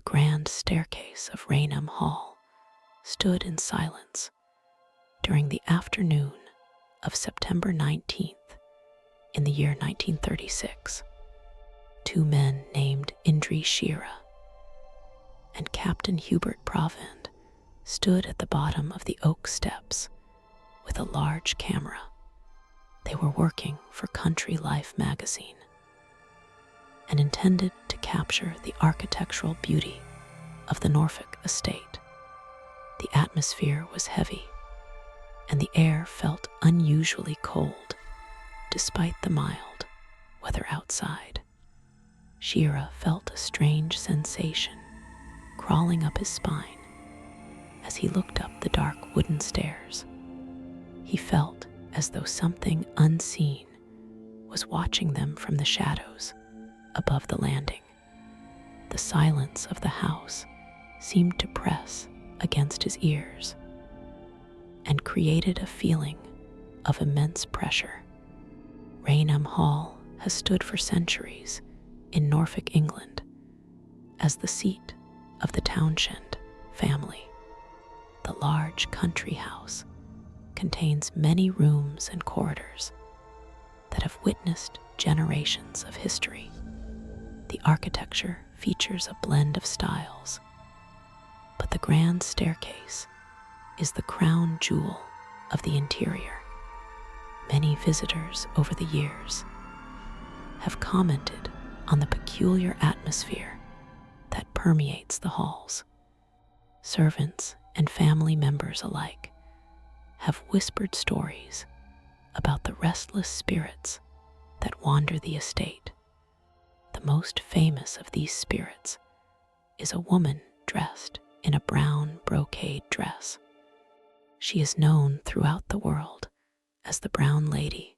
grand staircase of Raynham Hall stood in silence during the afternoon of September 19th in the year 1936. Two men named Indri Shira and Captain Hubert Provand stood at the bottom of the oak steps with a large camera. They were working for Country Life magazine and intended to capture the architectural beauty of the Norfolk estate. The atmosphere was heavy, and the air felt unusually cold despite the mild weather outside. Shira felt a strange sensation crawling up his spine as he looked up the dark wooden stairs. He felt as though something unseen was watching them from the shadows above the landing. The silence of the house seemed to press against his ears and created a feeling of immense pressure. Raynham Hall has stood for centuries in Norfolk, England, as the seat of the Townshend family. The large country house contains many rooms and corridors that have witnessed generations of history. The architecture features a blend of styles, but the grand staircase is the crown jewel of the interior. Many visitors over the years have commented on the peculiar atmosphere that permeates the halls. Servants and family members alike have whispered stories about the restless spirits that wander the estate. The most famous of these spirits is a woman dressed in a brown brocade dress. She is known throughout the world as the Brown Lady,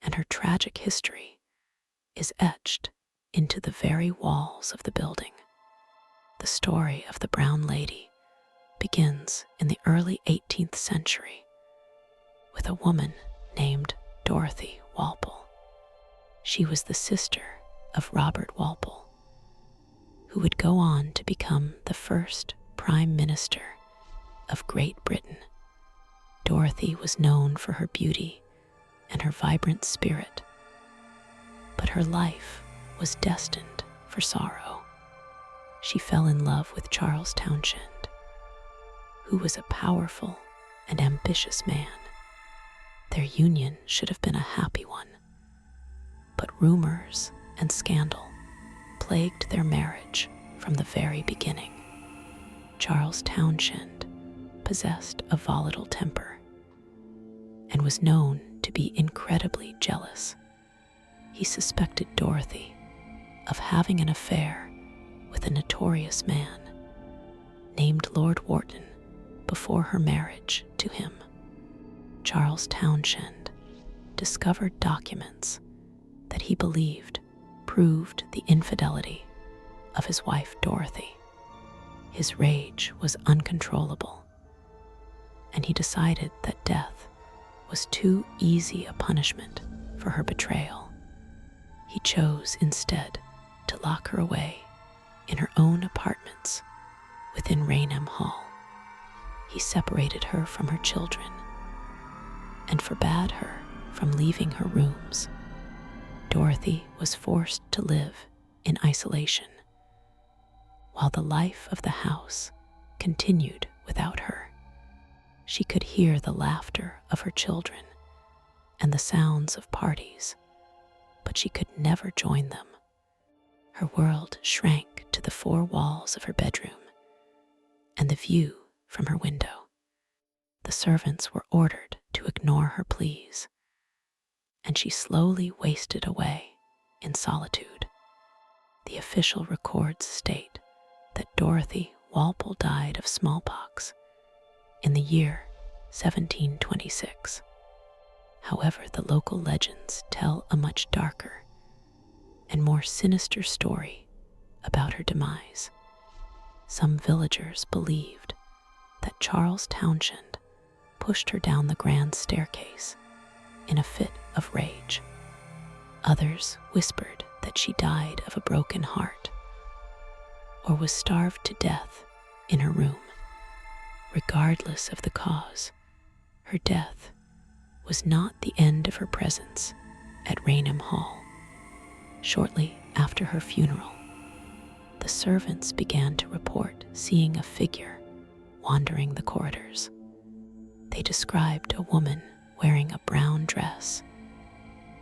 and her tragic history is etched into the very walls of the building. The story of the Brown Lady begins in the early 18th century with a woman named Dorothy Walpole. She was the sister of Robert Walpole, who would go on to become the first Prime Minister of Great Britain. Dorothy was known for her beauty and her vibrant spirit, but her life was destined for sorrow. She fell in love with Charles Townshend, who was a powerful and ambitious man. Their union should have been a happy one, but rumors and scandal plagued their marriage from the very beginning. Charles Townshend possessed a volatile temper and was known to be incredibly jealous. He suspected Dorothy of having an affair with a notorious man named Lord Wharton before her marriage to him. Charles Townshend discovered documents that he believed proved the infidelity of his wife Dorothy. His rage was uncontrollable, and he decided that death was too easy a punishment for her betrayal. He chose instead to lock her away in her own apartments within Raynham Hall. He separated her from her children and forbade her from leaving her rooms. Dorothy was forced to live in isolation, while the life of the house continued without her. She could hear the laughter of her children and the sounds of parties, but she could never join them. Her world shrank to the four walls of her bedroom and the view from her window. The servants were ordered to ignore her pleas, and she slowly wasted away in solitude. The official records state that Dorothy Walpole died of smallpox in the year 1726. However, the local legends tell a much darker and more sinister story about her demise. Some villagers believed that Charles Townshend pushed her down the grand staircase in a fit of rage. Others whispered that she died of a broken heart. or was starved to death in her room. Regardless of the cause, her death was not the end of her presence at Raynham Hall. Shortly after her funeral, the servants began to report seeing a figure wandering the corridors. They described a woman wearing a brown dress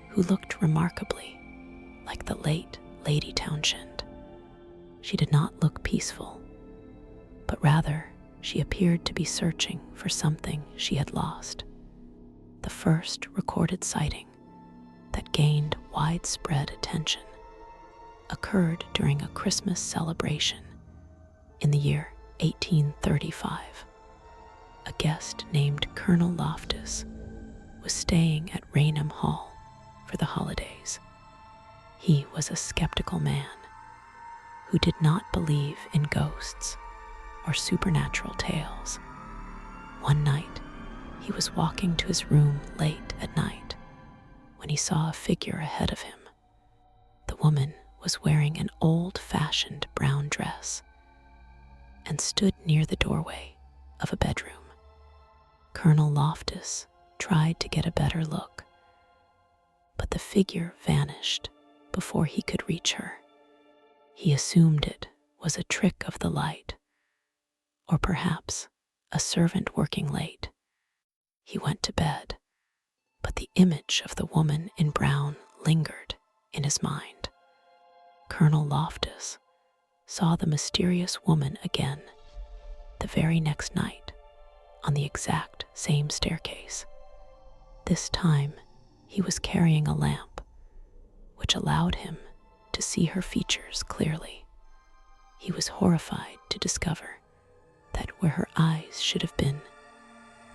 who looked remarkably like the late Lady Townshend. She did not look peaceful, but rather she appeared to be searching for something she had lost. The first recorded sighting that gained widespread attention occurred during a Christmas celebration in the year 1835. A guest named Colonel Loftus was staying at Raynham Hall for the holidays. He was a skeptical man who did not believe in ghosts or supernatural tales. One night, he was walking to his room late at night when he saw a figure ahead of him. The woman was wearing an old-fashioned brown dress and stood near the doorway of a bedroom. Colonel Loftus tried to get a better look, but the figure vanished before he could reach her. He assumed it was a trick of the light, or perhaps a servant working late. He went to bed, but the image of the woman in brown lingered in his mind. Colonel Loftus saw the mysterious woman again the very next night on the exact same staircase. This time, he was carrying a lamp, which allowed him to see her features clearly. He was horrified to discover that where her eyes should have been,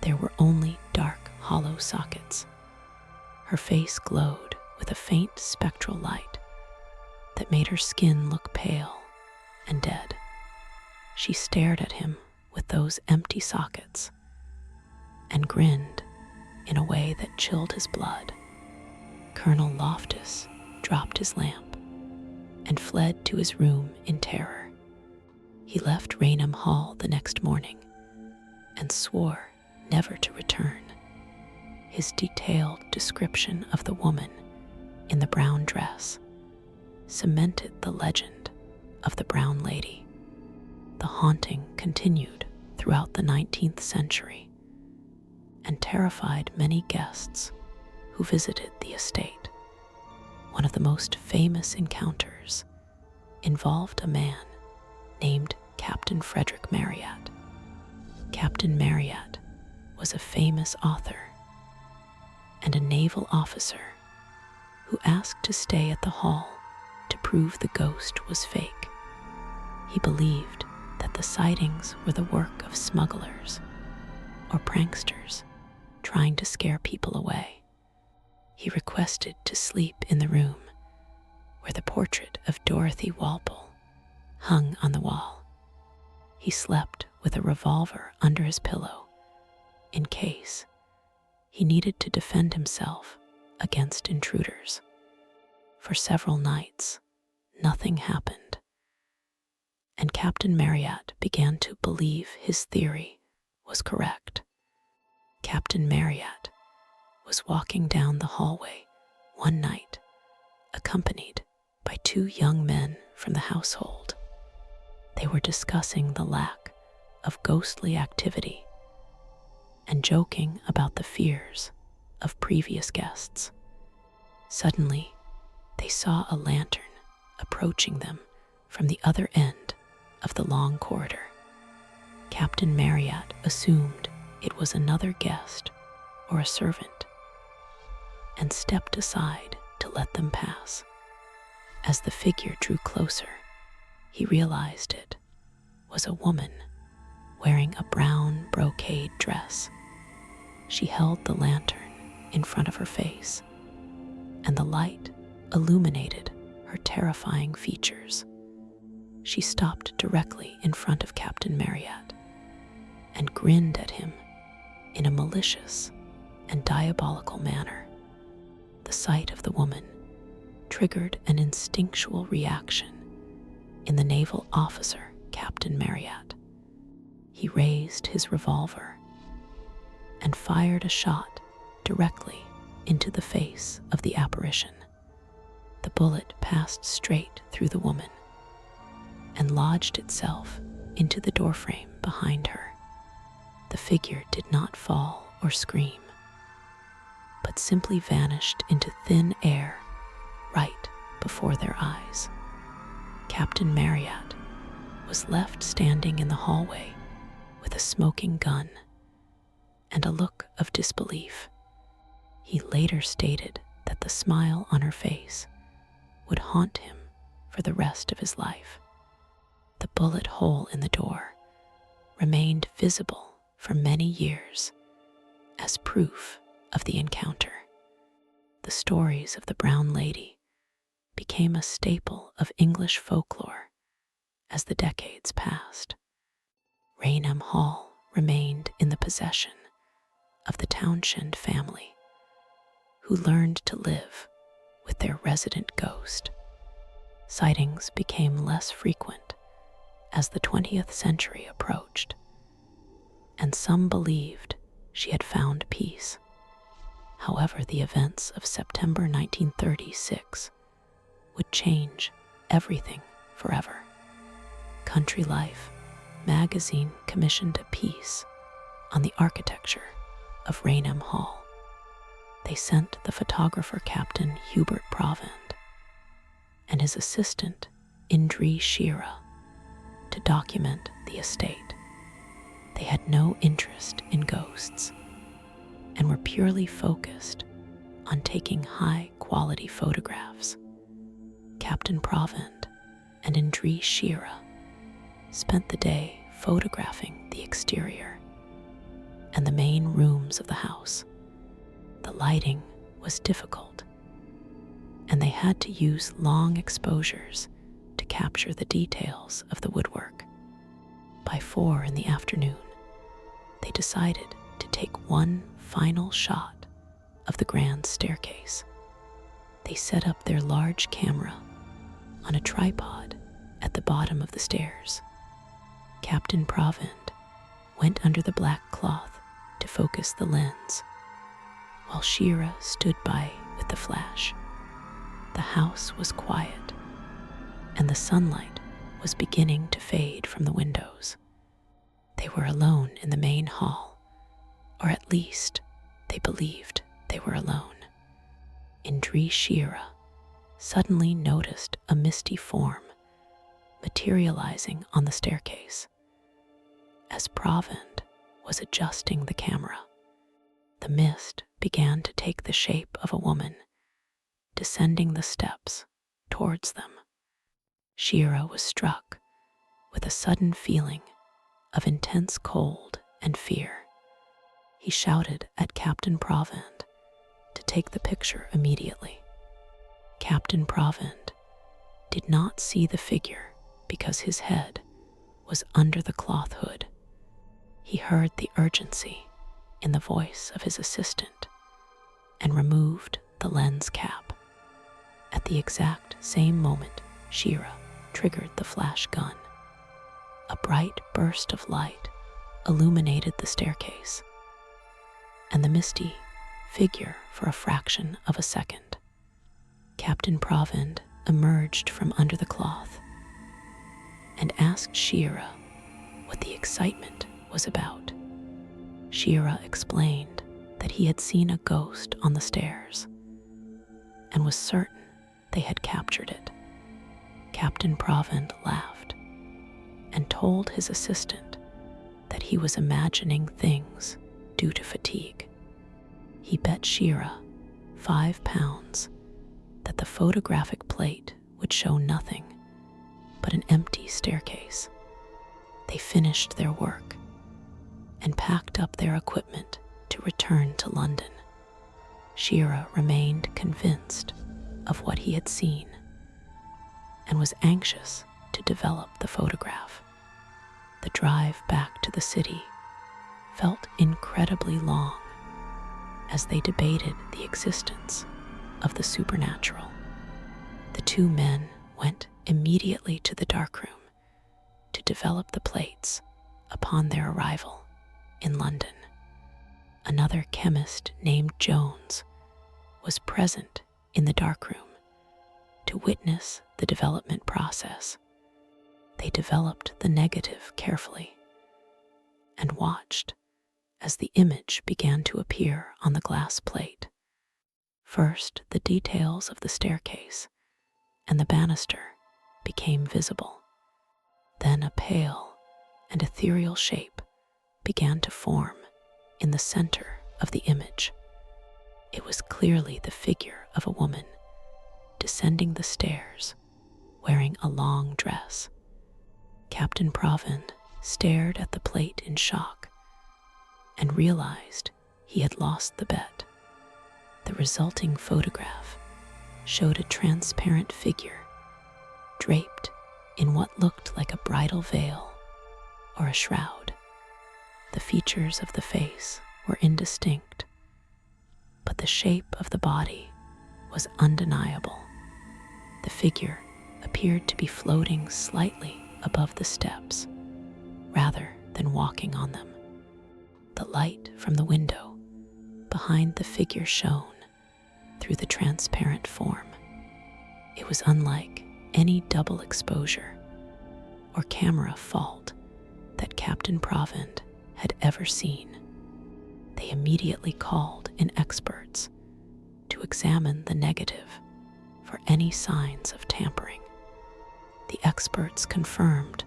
there were only dark, hollow sockets. Her face glowed with a faint spectral light that made her skin look pale and dead. She stared at him with those empty sockets and grinned in a way that chilled his blood. Colonel Loftus dropped his lamp and fled to his room in terror. He left Raynham Hall the next morning and swore never to return. His detailed description of the woman in the brown dress cemented the legend of the Brown Lady. The haunting continued throughout the 19th century and terrified many guests who visited the estate. One of the most famous encounters involved a man named Captain Frederick Marryat. Captain Marryat was a famous author and a naval officer who asked to stay at the hall to prove the ghost was fake. He believed that the sightings were the work of smugglers or pranksters trying to scare people away. He requested to sleep in the room where the portrait of Dorothy Walpole hung on the wall. He slept with a revolver under his pillow in case he needed to defend himself against intruders. For several nights, nothing happened, and Captain Marryat began to believe his theory was correct. Captain Marryat was walking down the hallway one night, accompanied by two young men from the household. They were discussing the lack of ghostly activity and joking about the fears of previous guests. Suddenly, they saw a lantern approaching them from the other end of the long corridor. Captain Marryat assumed it was another guest or a servant and stepped aside to let them pass. As the figure drew closer, he realized it was a woman wearing a brown brocade dress. She held the lantern in front of her face, and the light illuminated her terrifying features. She stopped directly in front of Captain Marryat and grinned at him in a malicious and diabolical manner. The sight of the woman triggered an instinctual reaction in the naval officer, Captain Marryat. He raised his revolver and fired a shot directly into the face of the apparition. The bullet passed straight through the woman and lodged itself into the doorframe behind her. The figure did not fall or scream, but simply vanished into thin air right before their eyes. Captain Marryat was left standing in the hallway with a smoking gun and a look of disbelief. He later stated that the smile on her face would haunt him for the rest of his life. The bullet hole in the door remained visible for many years as proof of the encounter. The stories of the Brown Lady became a staple of English folklore as the decades passed. Raynham Hall remained in the possession of the Townshend family, who learned to live with their resident ghost. Sightings became less frequent as the 20th century approached, and some believed she had found peace. However, the events of September 1936 would change everything forever. Country Life magazine commissioned a piece on the architecture of Raynham Hall. They sent the photographer Captain Hubert Provand and his assistant Indri Shira to document the estate. They had no interest in ghosts and were purely focused on taking high-quality photographs. Captain Provand and Indri Shira spent the day photographing the exterior and the main rooms of the house. The lighting was difficult, and they had to use long exposures to capture the details of the woodwork. By 4 in the afternoon, they decided to take one final shot of the grand staircase. They set up their large camera on a tripod at the bottom of the stairs. Captain Provand went under the black cloth to focus the lens, while Shira stood by with the flash. The house was quiet, and the sunlight was beginning to fade from the windows. They were alone in the main hall, or at least they believed they were alone. Indri Shira suddenly noticed a misty form materializing on the staircase. As Provand was adjusting the camera, the mist began to take the shape of a woman, descending the steps towards them. Shira was struck with a sudden feeling of intense cold and fear. He shouted at Captain Provand to take the picture immediately. Captain Provand did not see the figure because his head was under the cloth hood. He heard the urgency in the voice of his assistant and removed the lens cap. At the exact same moment, Shira triggered the flash gun. A bright burst of light illuminated the staircase and the misty figure for a fraction of a second. Captain Provand emerged from under the cloth and asked Shira what the excitement was about. Shira explained that he had seen a ghost on the stairs and was certain they had captured it. Captain Provand laughed and told his assistant that he was imagining things due to fatigue. He bet Shira £5 that the photographic plate would show nothing but an empty staircase. They finished their work and packed up their equipment to return to London. Shira remained convinced of what he had seen and was anxious to develop the photograph. The drive back to the city felt incredibly long as they debated the existence of the supernatural. The two men went immediately to the darkroom to develop the plates upon their arrival in London. Another chemist named Jones was present in the darkroom to witness the development process. They developed the negative carefully and watched as the image began to appear on the glass plate. First, the details of the staircase and the banister became visible. Then a pale and ethereal shape began to form in the center of the image. It was clearly the figure of a woman descending the stairs, wearing a long dress. Captain Provind stared at the plate in shock and realized he had lost the bet. The resulting photograph showed a transparent figure draped in what looked like a bridal veil or a shroud. The features of the face were indistinct, but the shape of the body was undeniable. The figure appeared to be floating slightly above the steps, rather than walking on them. The light from the window behind the figure shone through the transparent form. It was unlike any double exposure or camera fault that Captain Provind had ever seen. They immediately called in experts to examine the negative for any signs of tampering. The experts confirmed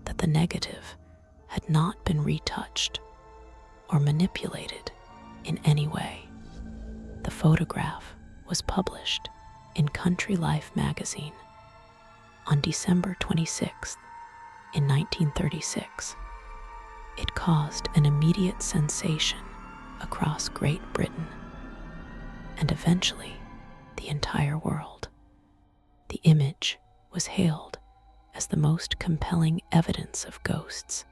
that the negative had not been retouched or manipulated in any way. The photograph was published in Country Life magazine on December 26th in 1936. It caused an immediate sensation across Great Britain and eventually the entire world. The image was hailed as the most compelling evidence of ghosts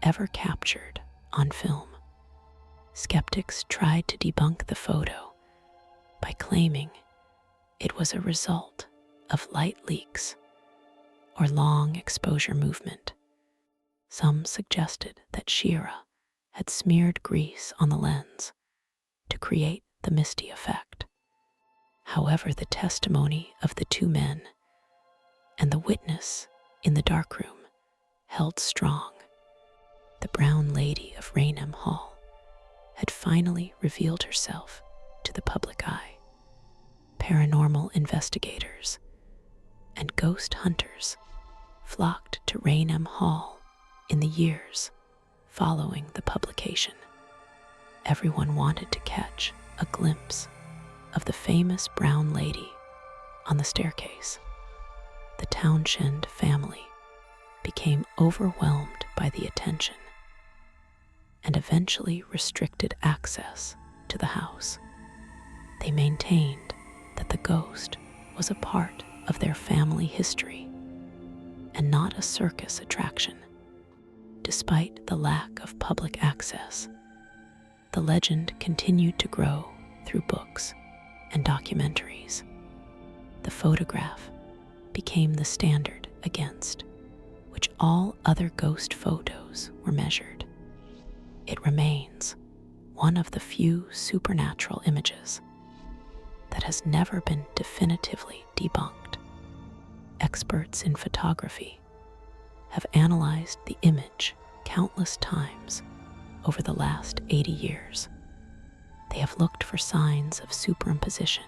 ever captured on film. Skeptics tried to debunk the photo by claiming it was a result of light leaks or long exposure movement. Some suggested that Shira had smeared grease on the lens to create the misty effect. However, the testimony of the two men and the witness in the darkroom held strong. The brown lady of Raynham Hall had finally revealed herself to the public eye. Paranormal investigators and ghost hunters flocked to Raynham Hall in the years following the publication. Everyone wanted to catch a glimpse of the famous brown lady on the staircase. The Townshend family became overwhelmed by the attention and eventually restricted access to the house. They maintained that the ghost was a part of their family history and not a circus attraction. Despite the lack of public access, the legend continued to grow through books and documentaries. The photograph became the standard against which all other ghost photos were measured. It remains one of the few supernatural images that has never been definitively debunked. Experts in photography have analyzed the image countless times over the last 80 years. They have looked for signs of superimposition,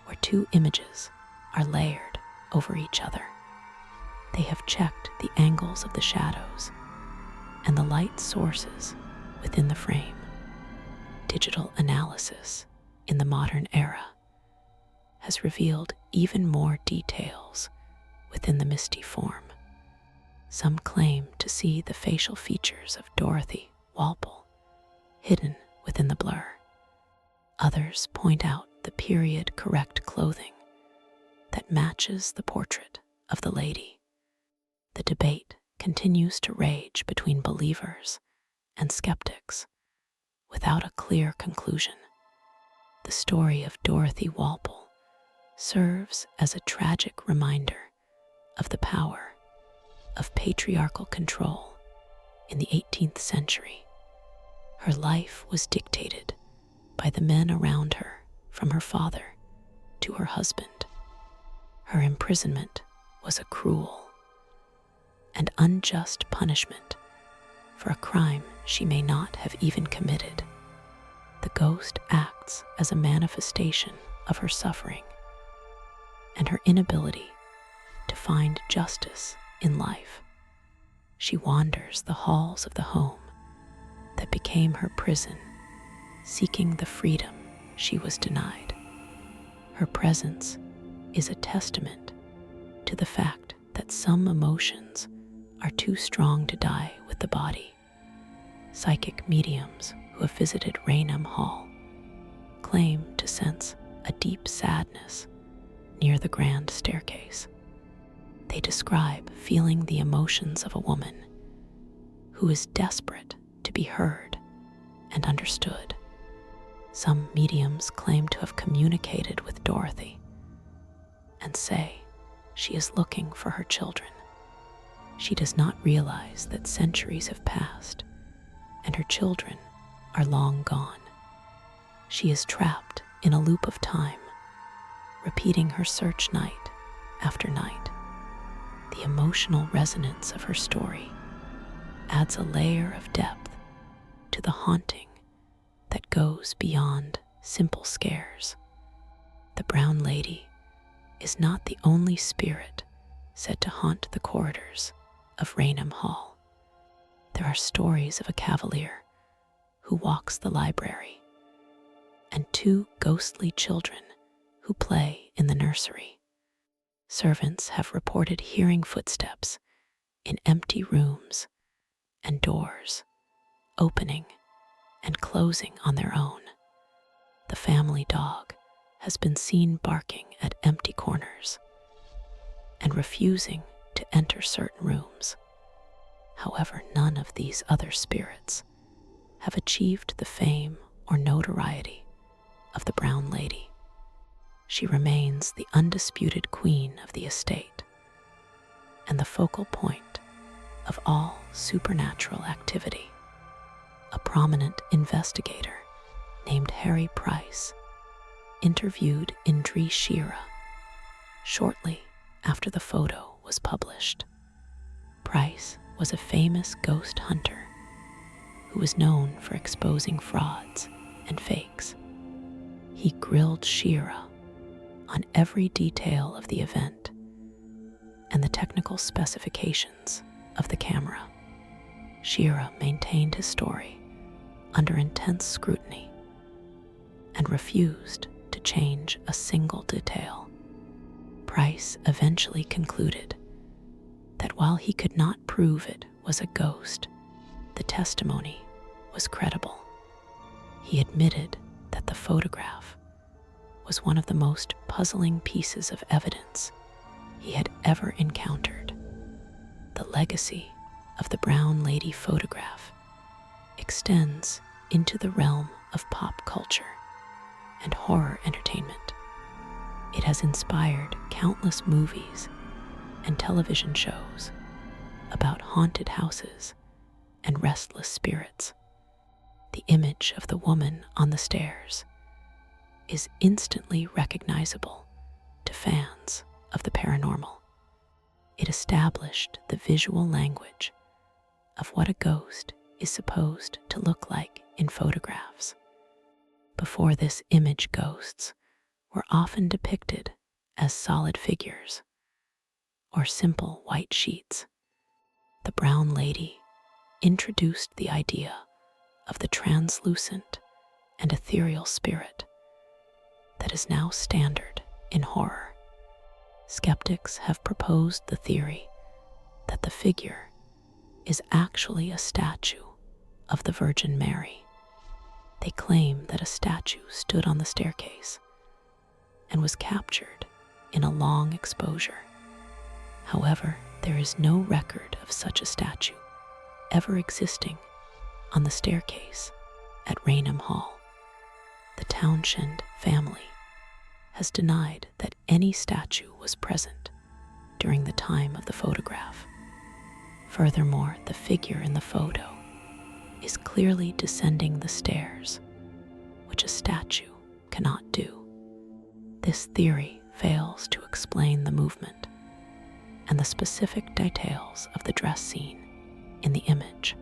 where two images are layered over each other. They have checked the angles of the shadows and the light sources within the frame. Digital analysis in the modern era has revealed even more details within the misty form. Some claim to see the facial features of Dorothy Walpole hidden within the blur. Others point out the period-correct clothing that matches the portrait of the lady. The debate continues to rage between believers and skeptics without a clear conclusion. The story of Dorothy Walpole serves as a tragic reminder of the power of patriarchal control in the 18th century. Her life was dictated by the men around her, from her father to her husband. Her imprisonment was a cruel and unjust punishment for a crime she may not have even committed. The ghost acts as a manifestation of her suffering and her inability to find justice in life. She wanders the halls of the home that became her prison, seeking the freedom she was denied. Her presence is a testament to the fact that some emotions are too strong to die with the body. Psychic mediums who have visited Raynham Hall claim to sense a deep sadness near the grand staircase. They describe feeling the emotions of a woman who is desperate to be heard and understood. Some mediums claim to have communicated with Dorothy and say she is looking for her children. She does not realize that centuries have passed and her children are long gone. She is trapped in a loop of time, repeating her search night after night. The emotional resonance of her story adds a layer of depth to the haunting that goes beyond simple scares. The Brown Lady is not the only spirit said to haunt the corridors of Raynham Hall. There are stories of a cavalier who walks the library and two ghostly children who play in the nursery. Servants have reported hearing footsteps in empty rooms and doors opening and closing on their own. The family dog has been seen barking at empty corners and refusing to enter certain rooms. However, none of these other spirits have achieved the fame or notoriety of the Brown Lady. She remains the undisputed queen of the estate and the focal point of all supernatural activity. A prominent investigator named Harry Price interviewed Indri Shira shortly after the photo was published. Price was a famous ghost hunter who was known for exposing frauds and fakes. He grilled Shira on every detail of the event and the technical specifications of the camera. Shira maintained his story under intense scrutiny and refused to change a single detail. Price eventually concluded that while he could not prove it was a ghost, the testimony was credible. He admitted that the photograph was one of the most puzzling pieces of evidence he had ever encountered. The legacy of the Brown Lady photograph extends into the realm of pop culture and horror entertainment. It has inspired countless movies and television shows about haunted houses and restless spirits. The image of the woman on the stairs is instantly recognizable to fans of the paranormal. It established the visual language of what a ghost is supposed to look like in photographs. Before this image, ghosts were often depicted as solid figures or simple white sheets. The Brown Lady introduced the idea of the translucent and ethereal spirit that is now standard in horror. Skeptics have proposed the theory that the figure is actually a statue of the Virgin Mary. They claim that a statue stood on the staircase and was captured in a long exposure. However, there is no record of such a statue ever existing on the staircase at Raynham Hall. The Townshend family has denied that any statue was present during the time of the photograph. Furthermore, the figure in the photo is clearly descending the stairs, which a statue cannot do. This theory fails to explain the movement and the specific details of the dress scene in the image.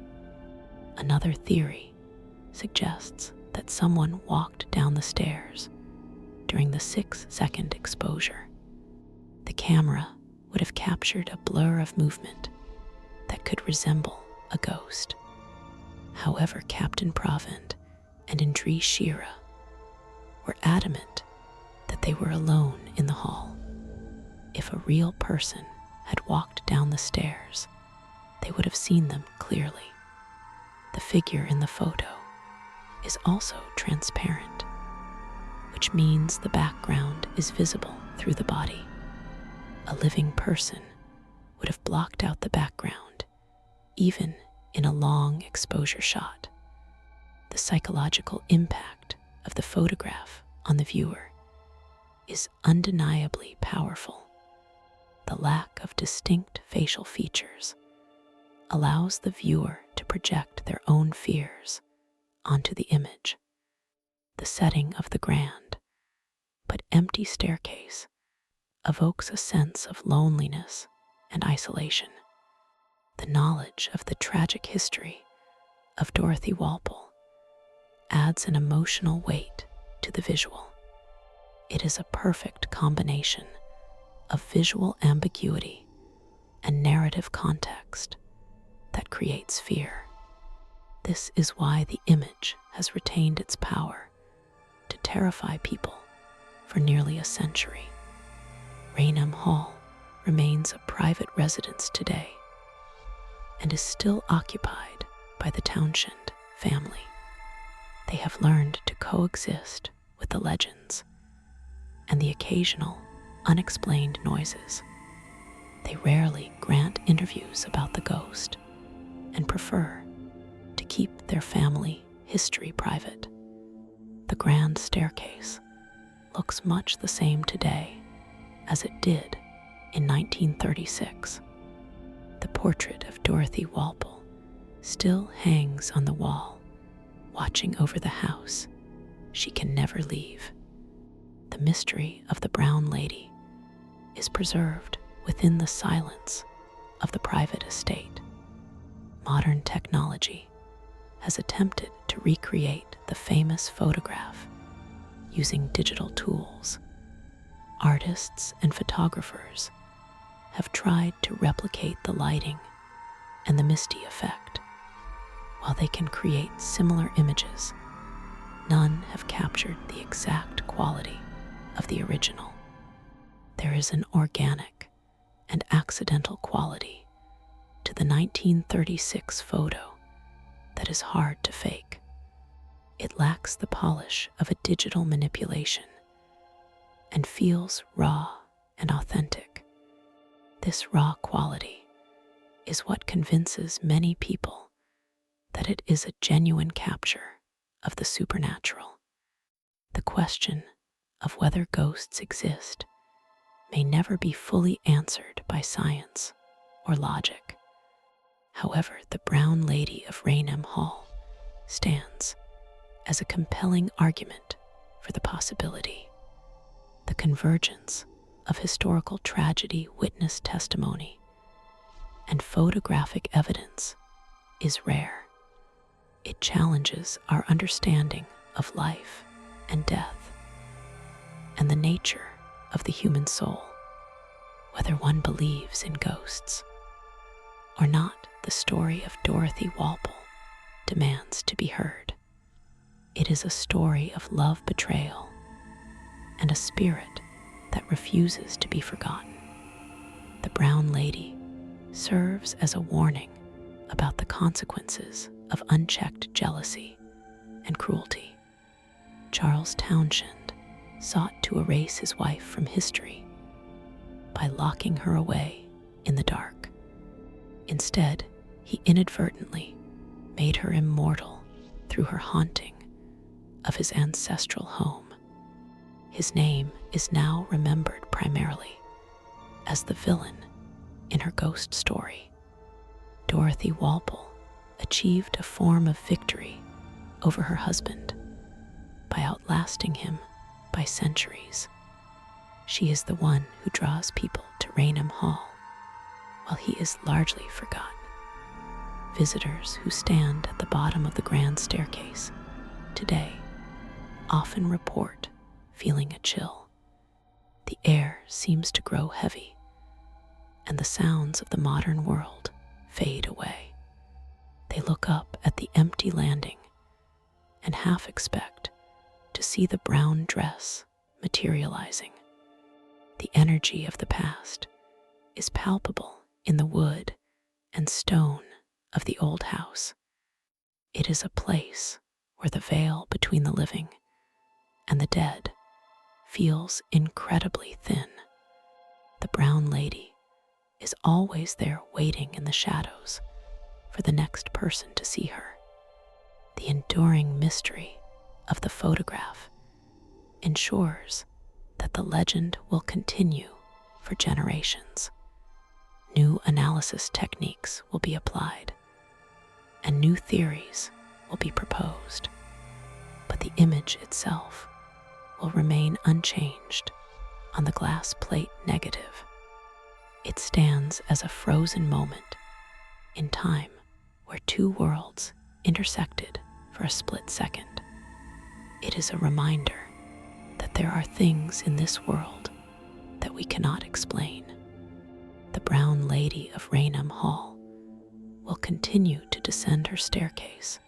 Another theory suggests that someone walked down the stairs during the 6-second exposure. The camera would have captured a blur of movement that could resemble a ghost. However, Captain Provand and Indri Shira were adamant that they were alone in the hall. If a real person had walked down the stairs, they would have seen them clearly. The figure in the photo is also transparent, which means the background is visible through the body. A living person would have blocked out the background, even in a long exposure shot. The psychological impact of the photograph on the viewer is undeniably powerful. The lack of distinct facial features allows the viewer to project their own fears onto the image. The setting of the grand but empty staircase evokes a sense of loneliness and isolation. The knowledge of the tragic history of Dorothy Walpole adds an emotional weight to the visual. It is a perfect combination of visual ambiguity and narrative context that creates fear. This is why the image has retained its power to terrify people for nearly a century. Raynham Hall remains a private residence today and is still occupied by the Townshend family. They have learned to coexist with the legends and the occasional unexplained noises. They rarely grant interviews about the ghost and prefer to keep their family history private. The grand staircase looks much the same today as it did in 1936. The portrait of Dorothy Walpole still hangs on the wall, watching over the house she can never leave. The mystery of the Brown Lady is preserved within the silence of the private estate. Modern technology has attempted to recreate the famous photograph using digital tools. Artists and photographers have tried to replicate the lighting and the misty effect. While they can create similar images, none have captured the exact quality of the original. There is an organic and accidental quality to the 1936 photo that is hard to fake. It lacks the polish of a digital manipulation and feels raw and authentic. This raw quality is what convinces many people that it is a genuine capture of the supernatural. The question of whether ghosts exist may never be fully answered by science or logic. However, the Brown Lady of Raynham Hall stands as a compelling argument for the possibility. The convergence of historical tragedy, witness testimony, and photographic evidence is rare. It challenges our understanding of life and death and the nature of the human soul. Whether one believes in ghosts or not, the story of Dorothy Walpole demands to be heard. It is a story of love, betrayal, and a spirit that refuses to be forgotten. The Brown Lady serves as a warning about the consequences of unchecked jealousy and cruelty. Charles Townshend sought to erase his wife from history by locking her away in the dark. Instead, he inadvertently made her immortal through her haunting of his ancestral home. His name is now remembered primarily as the villain in her ghost story. Dorothy Walpole achieved a form of victory over her husband by outlasting him by centuries. She is the one who draws people to Raynham Hall, while he is largely forgotten. Visitors who stand at the bottom of the grand staircase today often report feeling a chill. The air seems to grow heavy, and the sounds of the modern world fade away. They look up at the empty landing and half expect to see the brown dress materializing. The energy of the past is palpable in the wood and stone of the old house. It is a place where the veil between the living and the dead feels incredibly thin. The brown lady is always there waiting in the shadows for the next person to see her. The enduring mystery of the photograph ensures that the legend will continue for generations. New analysis techniques will be applied, and new theories will be proposed, but the image itself will remain unchanged on the glass plate negative. It stands as a frozen moment in time where two worlds intersected for a split second. It is a reminder that there are things in this world that we cannot explain. The brown lady of Raynham Hall will continue to descend her staircase,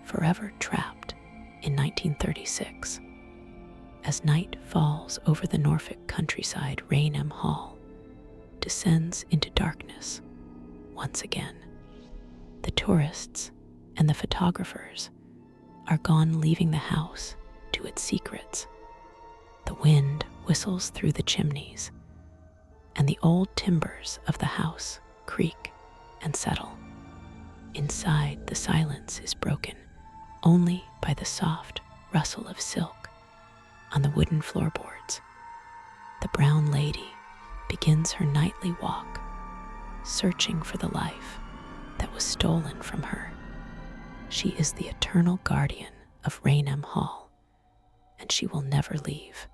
forever trapped in 1936. As night falls over the Norfolk countryside, Raynham Hall descends into darkness once again. The tourists and the photographers are gone, leaving the house to its secrets. The wind whistles through the chimneys, and the old timbers of the house creak and settle. Inside, the silence is broken only by the soft rustle of silk on the wooden floorboards. The brown lady begins her nightly walk, searching for the life that was stolen from her. She is the eternal guardian of Raynham Hall, and she will never leave.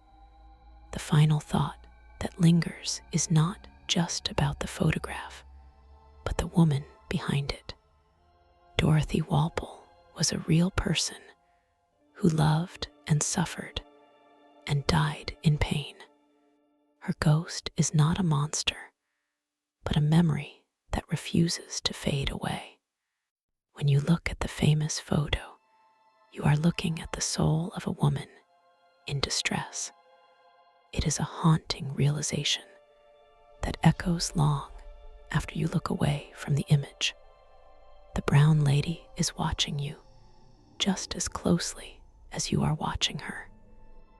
The final thought that lingers is not just about the photograph, but the woman behind it. Dorothy Walpole was a real person who loved and suffered and died in pain. Her ghost is not a monster, but a memory that refuses to fade away. When you look at the famous photo, you are looking at the soul of a woman in distress. It is a haunting realization that echoes long after you look away from the image. The brown lady is watching you just as closely as you are watching her.